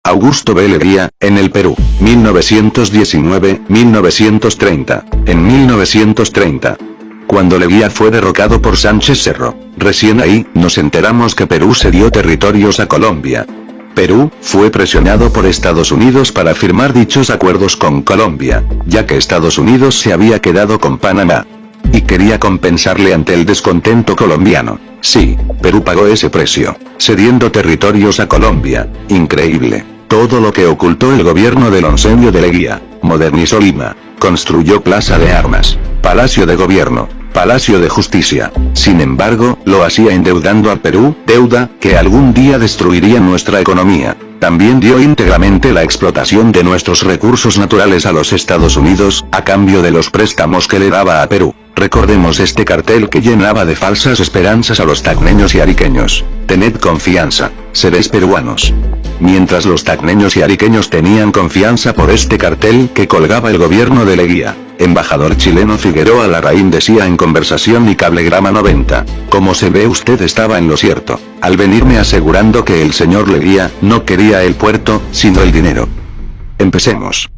Augusto B. Leguía, en el Perú, 1919-1930. En 1930. Cuando Leguía fue derrocado por Sánchez Cerro, recién ahí, nos enteramos que Perú cedió territorios a Colombia. Perú fue presionado por Estados Unidos para firmar dichos acuerdos con Colombia, ya que Estados Unidos se había quedado con Panamá. Y quería compensarle ante el descontento colombiano. Sí, Perú pagó ese precio, cediendo territorios a Colombia. Increíble. Todo lo que ocultó el gobierno del oncenio de Leguía. Modernizó Lima, construyó Plaza de Armas, Palacio de Gobierno, Palacio de Justicia. Sin embargo, lo hacía endeudando al Perú, deuda que algún día destruiría nuestra economía. También dio íntegramente la explotación de nuestros recursos naturales a los Estados Unidos, a cambio de los préstamos que le daba a Perú. Recordemos este cartel que llenaba de falsas esperanzas a los tacneños y ariqueños. Tened confianza, seréis peruanos. Mientras los tacneños y ariqueños tenían confianza por este cartel que colgaba el gobierno de Leguía, embajador chileno Figueroa Larraín decía en Conversación y Cablegrama 90, como se ve usted estaba en lo cierto, al venirme asegurando que el señor Leguía no quería el puerto, sino el dinero. Empecemos.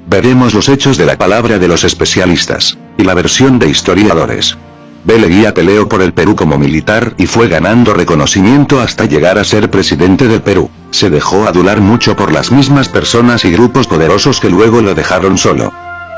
Veremos los hechos de la palabra de los especialistas, y la versión de historiadores. B. Leguía peleó por el Perú como militar y fue ganando reconocimiento hasta llegar a ser presidente del Perú. Se dejó adular mucho por las mismas personas y grupos poderosos que luego lo dejaron solo.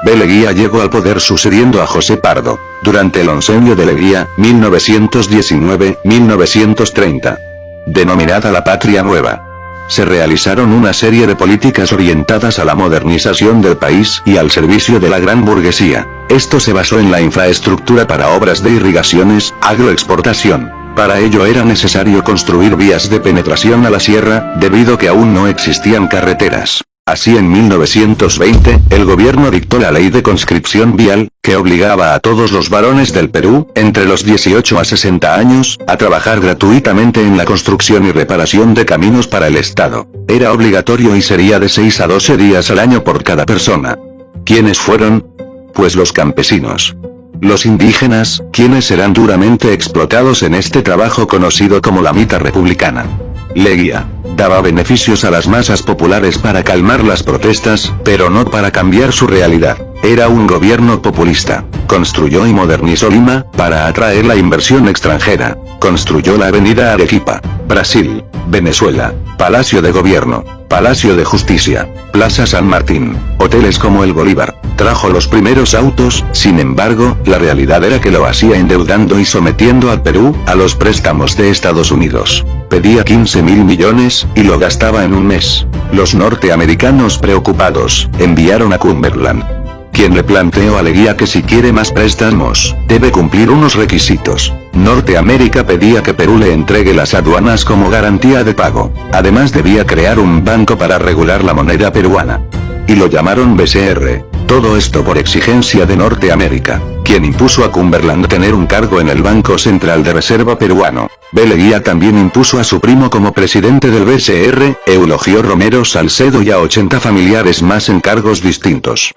B. Leguía llegó al poder sucediendo a José Pardo, durante el oncenio de Leguía, 1919-1930. Denominada la Patria Nueva. Se realizaron una serie de políticas orientadas a la modernización del país y al servicio de la gran burguesía. Esto se basó en la infraestructura para obras de irrigaciones, agroexportación. Para ello era necesario construir vías de penetración a la sierra, debido que aún no existían carreteras. Así en 1920, el gobierno dictó la ley de conscripción vial, que obligaba a todos los varones del Perú, entre los 18 a 60 años, a trabajar gratuitamente en la construcción y reparación de caminos para el Estado. Era obligatorio y sería de 6 a 12 días al año por cada persona. ¿Quiénes fueron? Pues los campesinos. Los indígenas, quienes serán duramente explotados en este trabajo conocido como la Mita Republicana. Leguía daba beneficios a las masas populares para calmar las protestas, pero no para cambiar su realidad. Era un gobierno populista. Construyó y modernizó Lima, para atraer la inversión extranjera. Construyó la avenida Arequipa, Brasil, Venezuela, Palacio de Gobierno, Palacio de Justicia, Plaza San Martín, hoteles como el Bolívar. Trajo los primeros autos, sin embargo, la realidad era que lo hacía endeudando y sometiendo al Perú, a los préstamos de Estados Unidos. Pedía 15.000 millones, y lo gastaba en un mes. Los norteamericanos preocupados, enviaron a Cumberland, quien le planteó a Leguía que si quiere más préstamos, debe cumplir unos requisitos. Norteamérica pedía que Perú le entregue las aduanas como garantía de pago. Además debía crear un banco para regular la moneda peruana. Y lo llamaron BCR. Todo esto por exigencia de Norteamérica, quien impuso a Cumberland tener un cargo en el Banco Central de Reserva peruano. B. Leguía también impuso a su primo como presidente del BCR, Eulogio Romero Salcedo, y a 80 familiares más en cargos distintos.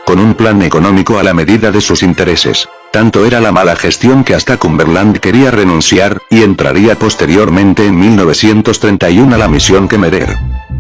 Con un plan económico a la medida de sus intereses. Tanto era la mala gestión que hasta Cumberland quería renunciar, y entraría posteriormente en 1931 a la misión Kemmerer.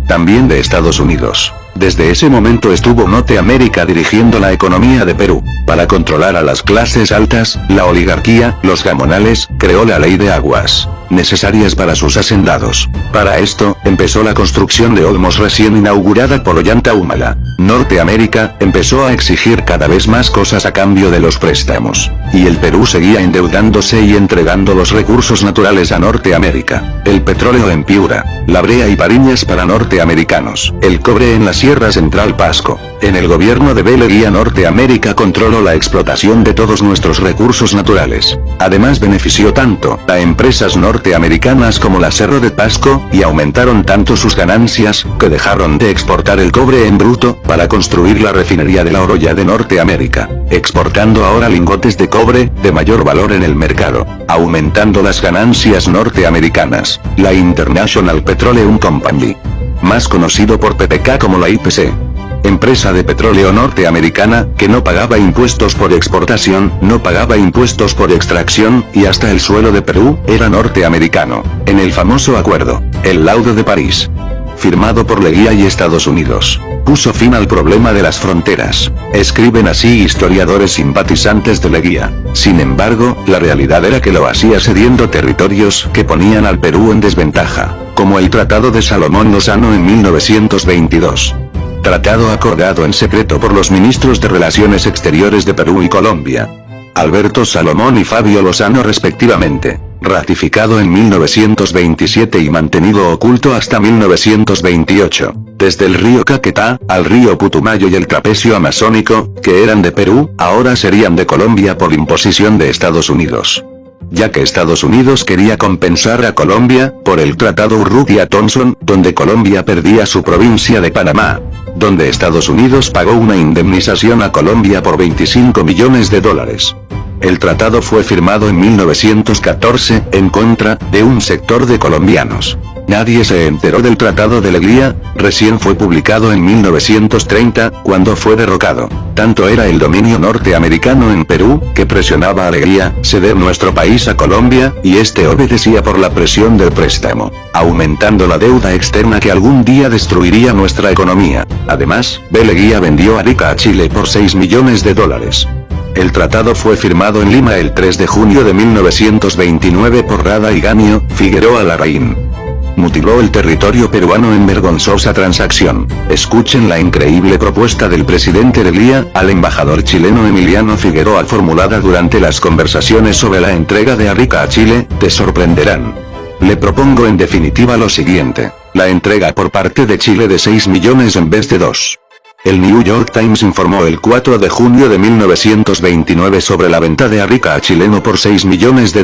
También de Estados Unidos. Desde ese momento estuvo Norteamérica dirigiendo la economía de Perú. Para controlar a las clases altas, la oligarquía, los gamonales, creó la ley de aguas, necesarias para sus hacendados. Para esto, empezó la construcción de Olmos recién inaugurada por Ollanta Humala. Norteamérica empezó a exigir cada vez más cosas a cambio de los préstamos. Y el Perú seguía endeudándose y entregando los recursos naturales a Norteamérica. El petróleo en Piura, La Brea y Pariñas para norteamericanos. El cobre en la Sierra Central Pasco. En el gobierno de B. Leguía Norteamérica controló la explotación de todos nuestros recursos naturales. Además benefició tanto a empresas norteamericanas como la Cerro de Pasco, y aumentaron tanto sus ganancias, que dejaron de exportar el cobre en bruto, para construir la refinería de La Oroya de Norteamérica, exportando ahora lingotes de cobre, de mayor valor en el mercado, aumentando las ganancias norteamericanas. La International Petroleum Company, más conocido por PPK como la IPC. Empresa de petróleo norteamericana, que no pagaba impuestos por exportación, no pagaba impuestos por extracción, y hasta el suelo de Perú, era norteamericano. En el famoso acuerdo, el Laudo de París, firmado por Leguía y Estados Unidos, puso fin al problema de las fronteras. Escriben así historiadores simpatizantes de Leguía. Sin embargo, la realidad era que lo hacía cediendo territorios que ponían al Perú en desventaja, como el Tratado de Salomón Lozano en 1922. Tratado acordado en secreto por los ministros de Relaciones Exteriores de Perú y Colombia, Alberto Salomón y Fabio Lozano respectivamente, ratificado en 1927 y mantenido oculto hasta 1928, desde el río Caquetá, al río Putumayo y el trapecio amazónico, que eran de Perú, ahora serían de Colombia por imposición de Estados Unidos. Ya que Estados Unidos quería compensar a Colombia, por el Tratado Urrutia-Thompson, donde Colombia perdía su provincia de Panamá, donde Estados Unidos pagó una indemnización a Colombia por $25 millones. El tratado fue firmado en 1914, en contra de un sector de colombianos. Nadie se enteró del Tratado de Leguía, recién fue publicado en 1930, cuando fue derrocado. Tanto era el dominio norteamericano en Perú, que presionaba a Leguía ceder nuestro país a Colombia, y este obedecía por la presión del préstamo, aumentando la deuda externa que algún día destruiría nuestra economía. Además, Leguía vendió Arica a Chile por $6 millones. El tratado fue firmado en Lima el 3 de junio de 1929 por Rada y Gamio Figueroa Larraín. Mutiló el territorio peruano en vergonzosa transacción. Escuchen la increíble propuesta del presidente Leguía al embajador chileno Emiliano Figueroa formulada durante las conversaciones sobre la entrega de Arica a Chile, te sorprenderán. Le propongo en definitiva lo siguiente: la entrega por parte de Chile de 6 millones en vez de 2. El New York Times informó el 4 de junio de 1929 sobre la venta de Arica a chileno por $6 millones.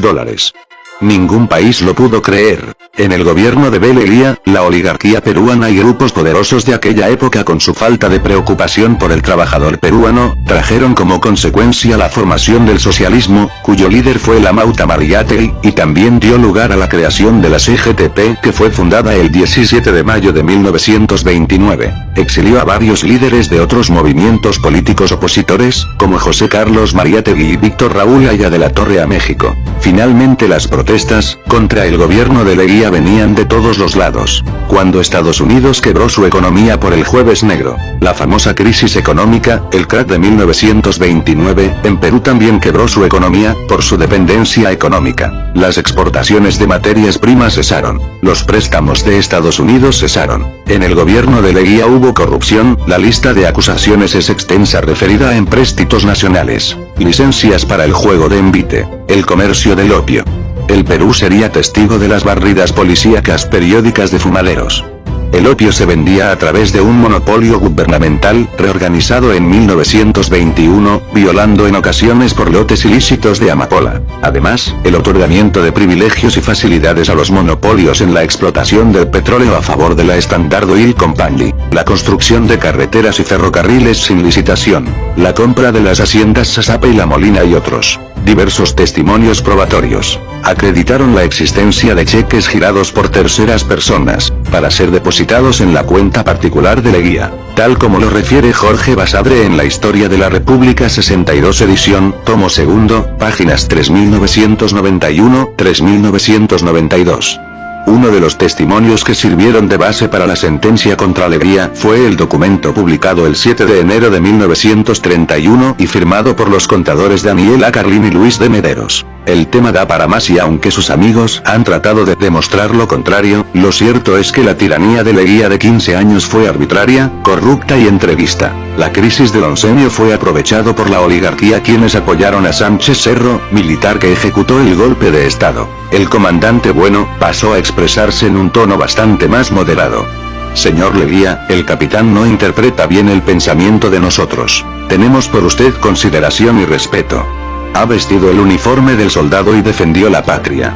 Ningún país lo pudo creer. En el gobierno de Leguía, la oligarquía peruana y grupos poderosos de aquella época con su falta de preocupación por el trabajador peruano, trajeron como consecuencia la formación del socialismo, cuyo líder fue la Mauta Mariátegui, y también dio lugar a la creación de la CGTP, que fue fundada el 17 de mayo de 1929. Exilió a varios líderes de otros movimientos políticos opositores, como José Carlos Mariátegui y Víctor Raúl Aya de la Torre a México. Finalmente las protestas contra el gobierno de Leguía venían de todos los lados. Cuando Estados Unidos quebró su economía por el Jueves Negro, la famosa crisis económica, el crack de 1929, en Perú también quebró su economía, por su dependencia económica. Las exportaciones de materias primas cesaron. Los préstamos de Estados Unidos cesaron. En el gobierno de Leguía hubo corrupción, la lista de acusaciones es extensa referida a empréstitos nacionales, licencias para el juego de envite, el comercio del opio. El Perú sería testigo de las barridas policíacas periódicas de fumaderos. El opio se vendía a través de un monopolio gubernamental, reorganizado en 1921, violando en ocasiones por lotes ilícitos de amapola. Además, el otorgamiento de privilegios y facilidades a los monopolios en la explotación del petróleo a favor de la Standard Oil Company, la construcción de carreteras y ferrocarriles sin licitación, la compra de las haciendas Sasapa y La Molina y otros. Diversos testimonios probatorios acreditaron la existencia de cheques girados por terceras personas, para ser depositados en la cuenta particular de Leguía, tal como lo refiere Jorge Basadre en la Historia de la República 62 edición, tomo segundo, páginas 3991-3992. Uno de los testimonios que sirvieron de base para la sentencia contra Leguía fue el documento publicado el 7 de enero de 1931 y firmado por los contadores Daniel A. Carlín y Luis de Mederos. El tema da para más y aunque sus amigos han tratado de demostrar lo contrario, lo cierto es que la tiranía de Leguía de 15 años fue arbitraria, corrupta y entrevista. La crisis del oncenio fue aprovechado por la oligarquía quienes apoyaron a Sánchez Cerro, militar que ejecutó el golpe de estado. El comandante Bueno pasó a expresarse en un tono bastante más moderado. Señor Leguía, el capitán no interpreta bien el pensamiento de nosotros. Tenemos por usted consideración y respeto. Ha vestido el uniforme del soldado y defendió la patria.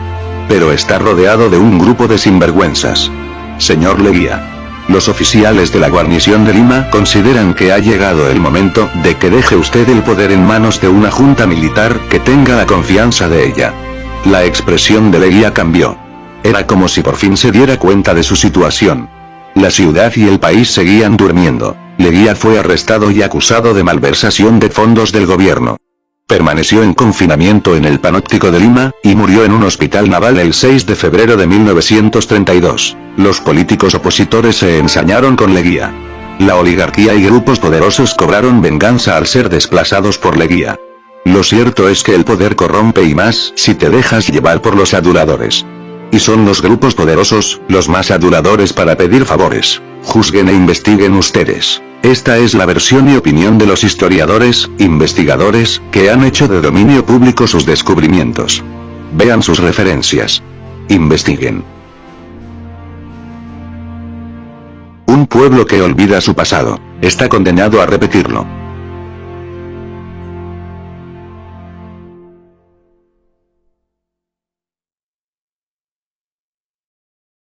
Pero está rodeado de un grupo de sinvergüenzas. Señor Leguía, los oficiales de la guarnición de Lima consideran que ha llegado el momento de que deje usted el poder en manos de una junta militar que tenga la confianza de ella. La expresión de Leguía cambió. Era como si por fin se diera cuenta de su situación. La ciudad y el país seguían durmiendo. Leguía fue arrestado y acusado de malversación de fondos del gobierno. Permaneció en confinamiento en el Panóptico de Lima, y murió en un hospital naval el 6 de febrero de 1932. Los políticos opositores se ensañaron con Leguía. La oligarquía y grupos poderosos cobraron venganza al ser desplazados por Leguía. Lo cierto es que el poder corrompe y más si te dejas llevar por los aduladores. Y son los grupos poderosos, los más aduladores para pedir favores. Juzguen e investiguen ustedes. Esta es la versión y opinión de los historiadores, investigadores, que han hecho de dominio público sus descubrimientos. Vean sus referencias. Investiguen. Un pueblo que olvida su pasado, está condenado a repetirlo.